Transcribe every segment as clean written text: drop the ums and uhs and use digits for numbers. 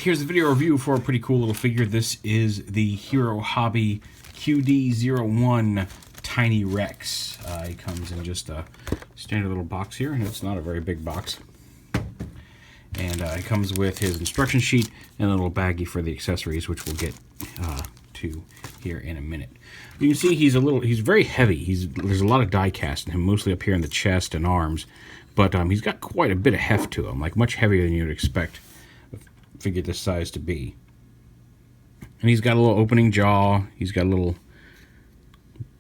Here's a video review for a pretty cool little figure. This is the Hero Hobby QD-01 Tiny Rex. It comes in just a standard little box here, and it's not a very big box. And it comes with his instruction sheet and a little baggie for the accessories, which we'll get to here in a minute. You can see he's very heavy. There's a lot of die cast in him, mostly up here in the chest and arms, but he's got quite a bit of heft to him, like much heavier than you would expect a figure this size to be. And he's got a little opening jaw. He's got a little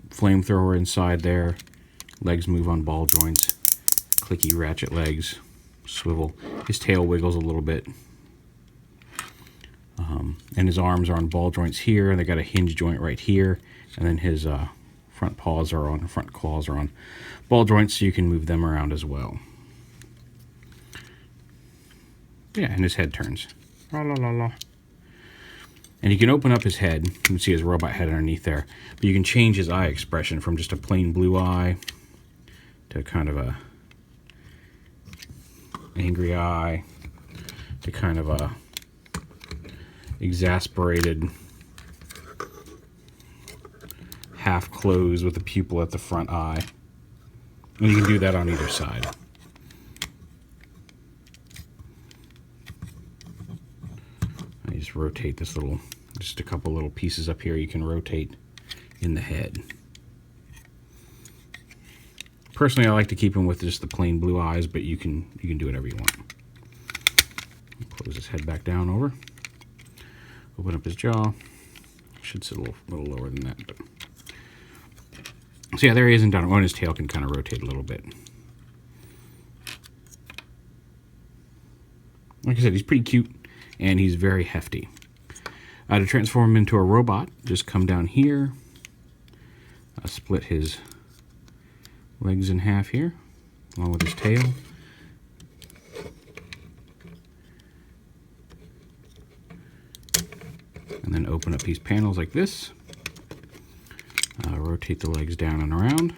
flamethrower inside there. Legs move on ball joints. Clicky ratchet legs. Swivel. His tail wiggles a little bit. And his arms are on ball joints here. They got a hinge joint right here. And then his front claws are on ball joints, so you can move them around as well. Yeah, and his head turns. La la la la. And you can open up his head. You can see his robot head underneath there. But you can change his eye expression from just a plain blue eye to kind of a angry eye to kind of a exasperated half closed with a pupil at the front eye. And you can do that on either side. I just rotate this just a couple little pieces up here you can rotate in the head. Personally, I like to keep him with just the plain blue eyes, but you can do whatever you want. Close his head back down over. Open up his jaw. Should sit a little lower than that. But. So yeah, there he is and down. His tail can kind of rotate a little bit. Like I said, he's pretty cute and he's very hefty. To transform him into a robot, just come down here. Split his legs in half here, along with his tail. And then open up these panels like this. Rotate the legs down and around.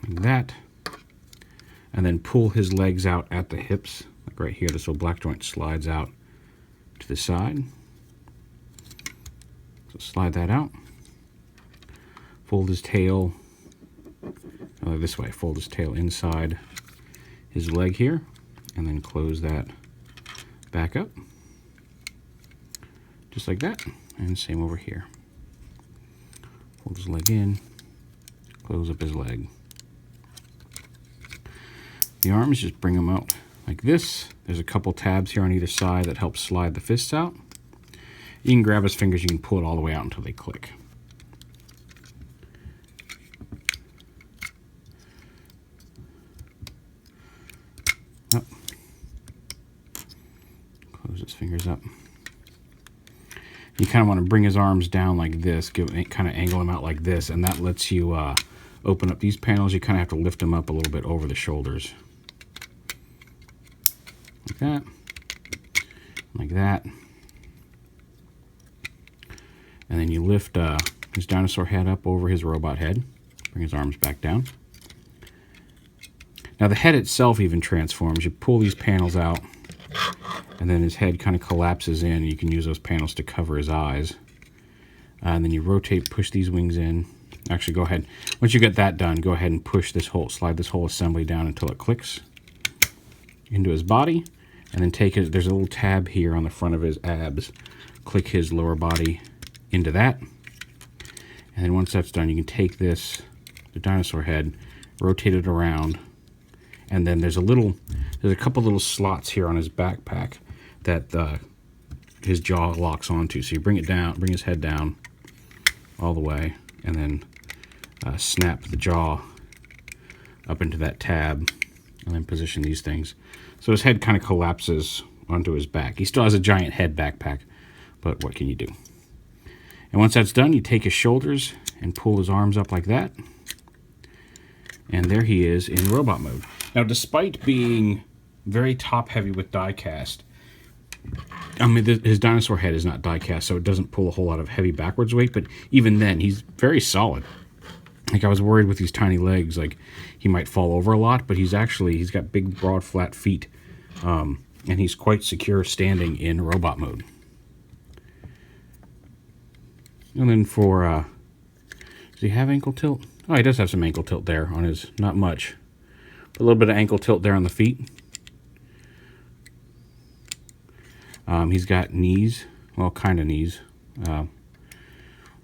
Like that. And then pull his legs out at the hips. Like right here, this little black joint slides out to the side. So slide that out. Fold his tail this way. Fold his tail inside his leg here. And then close that back up. Just like that, and same over here. Fold his leg in, close up his leg. The arms, just bring them out like this. There's a couple tabs here on either side that help slide the fists out. You can grab his fingers, you can pull it all the way out until they click. Up. Close his fingers up. You kind of want to bring his arms down like this, kind of angle him out like this, and that lets you open up these panels. You kind of have to lift them up a little bit over the shoulders. Like that. Like that. And then you lift his dinosaur head up over his robot head. Bring his arms back down. Now the head itself even transforms. You pull these panels out, and then his head kind of collapses in. You can use those panels to cover his eyes. And then you rotate, push these wings in. Actually, go ahead. Once you get that done, go ahead and push this slide this whole assembly down until it clicks into his body. And then there's a little tab here on the front of his abs. Click his lower body into that. And then once that's done, you can take the dinosaur head, rotate it around. And then there's a couple little slots here on his backpack that his jaw locks onto. So you bring his head down all the way, and then snap the jaw up into that tab, and then position these things. So his head kind of collapses onto his back. He still has a giant head backpack, but what can you do? And once that's done, you take his shoulders and pull his arms up like that. And there he is in robot mode. Now, despite being very top heavy with die cast, I mean, his dinosaur head is not die cast, so it doesn't pull a whole lot of heavy backwards weight, but even then, he's very solid. Like, I was worried with these tiny legs, like, he might fall over a lot, but he's got big, broad, flat feet. and he's quite secure standing in robot mode. And then for, does he have ankle tilt? Oh, he does have some ankle tilt there on his, not much, but a little bit of ankle tilt there on the feet. He's got knees, well, kind of knees.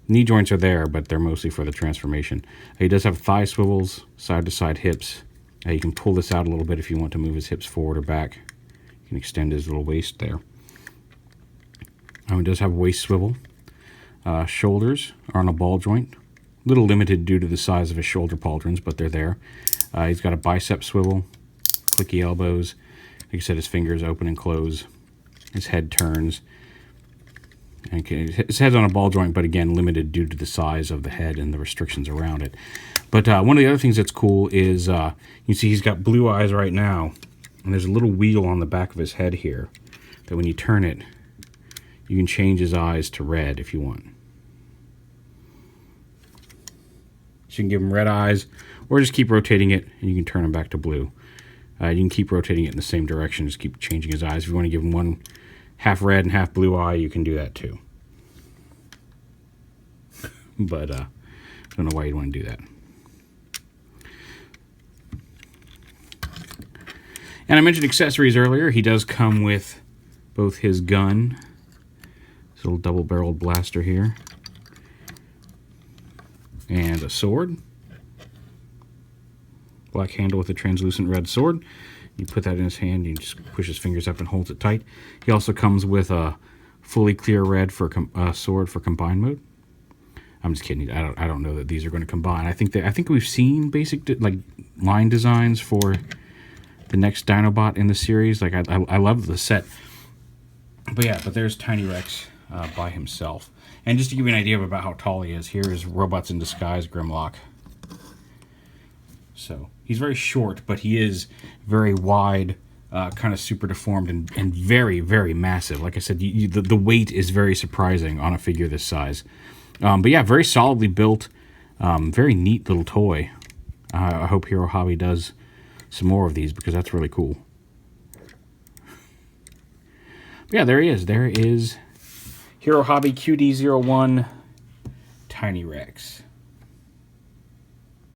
Knee joints are there, but they're mostly for the transformation. He does have thigh swivels, side-to-side hips. You can pull this out a little bit if you want to move his hips forward or back. You can extend his little waist there. He does have a waist swivel. Shoulders are on a ball joint. A little limited due to the size of his shoulder pauldrons, but they're there. He's got a bicep swivel, clicky elbows. Like I said, his fingers open and close. His head turns. Okay, his head's on a ball joint, but again, limited due to the size of the head and the restrictions around it. But one of the other things that's cool is you see he's got blue eyes right now, and there's a little wheel on the back of his head here that when you turn it, you can change his eyes to red if you want. So you can give him red eyes, or just keep rotating it, and you can turn him back to blue. You can keep rotating it in the same direction, just keep changing his eyes. If you want to give him one half red and half blue eye, you can do that too. But I don't know why you'd want to do that. And I mentioned accessories earlier. He does come with both his gun, this little double-barreled blaster here, and a sword. Black handle with a translucent red sword. You put that in his hand, you just push his fingers up and holds it tight. He also comes with a fully clear red for sword for combine mode. I'm just kidding. I don't know that these are going to combine. I think we've seen basic like line designs for the next Dinobot in the series. Like I love the set. But yeah, but there's Tiny Rex by himself. And just to give you an idea about how tall he is, here is Robots in Disguise Grimlock. So he's very short, but he is very wide, kind of super deformed, and very, very massive. Like I said, the weight is very surprising on a figure this size. But yeah, very solidly built, very neat little toy. I hope Hero Hobby does some more of these because that's really cool. But yeah, there he is. There is Hero Hobby QD-01 Tiny Rex.